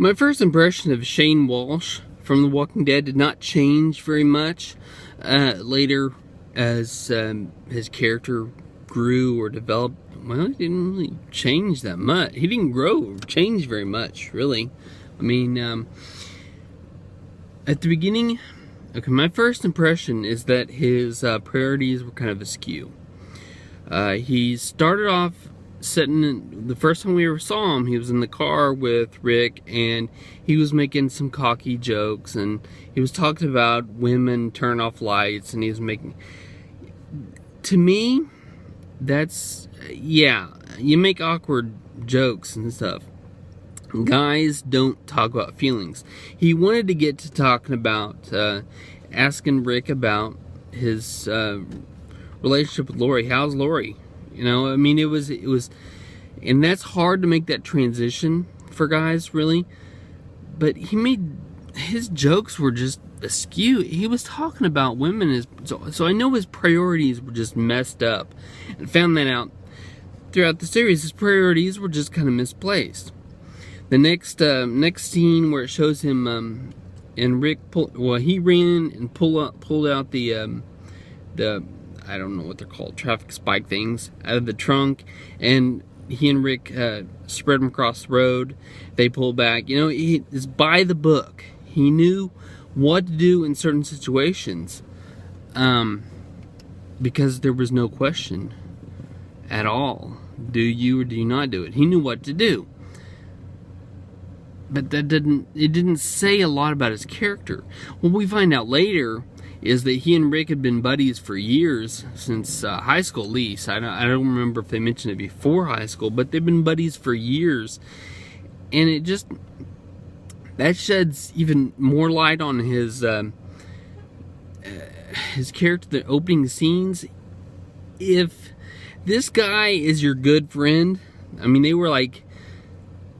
My first impression of Shane Walsh from The Walking Dead did not change very much later as his character grew or developed. Well, he didn't really change that much. He didn't grow or change very much, really. I mean, at the beginning, okay, my first impression is that his priorities were kind of askew. He started off the first time we ever saw him, he was in the car with Rick, and he was making some cocky jokes, and he was talking about women turn off lights, and he was making, to me, that's, yeah, you make awkward jokes and stuff. Guys don't talk about feelings. He wanted to get to talking about asking Rick about his relationship with Lori. How's Lori? You know, I mean, it was, and that's hard to make that transition for guys, really. But his jokes were just askew. He was talking about women, so I know his priorities were just messed up, and found that out throughout the series. His priorities were just kind of misplaced. The next scene where it shows him and Rick he ran and pulled out the I don't know what they're called, traffic spike things, out of the trunk, and he and Rick spread them across the road. They pull back. You know, he is by the book. He knew what to do in certain situations, because there was no question at all. Do you or do you not do it? He knew what to do. But it didn't say a lot about his character. What we find out later is that he and Rick had been buddies for years, since high school at least. I don't remember if they mentioned it before high school, but they've been buddies for years. And it just, that sheds even more light on his character, the opening scenes. If this guy is your good friend, I mean, they were like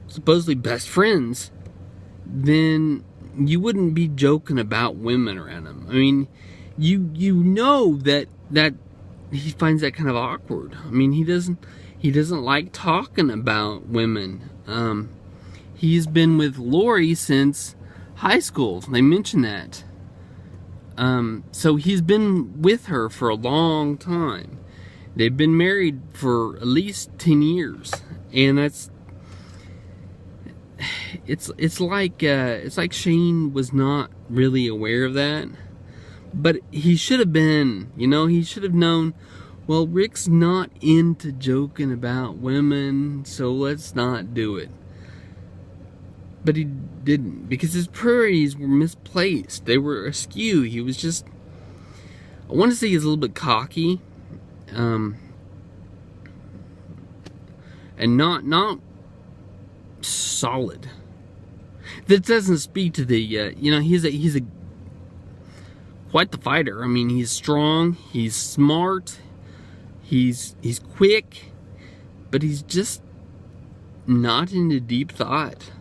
supposedly best friends, then you wouldn't be joking about women around him. I mean, you know that he finds that kind of awkward. I mean, he doesn't like talking about women. He's been with Lori since high school. They mention that. So he's been with her for a long time. They've been married for at least 10 years, and that's. It's like Shane was not really aware of that, but he should have been. You know, he should have known. Well, Rick's not into joking about women, so let's not do it. But he didn't, because his priorities were misplaced. They were askew. He was just, I want to say he's a little bit cocky, and not solid. That doesn't speak to the you know, he's a quite the fighter. I mean, he's strong, he's smart, he's quick, but he's just not into deep thought.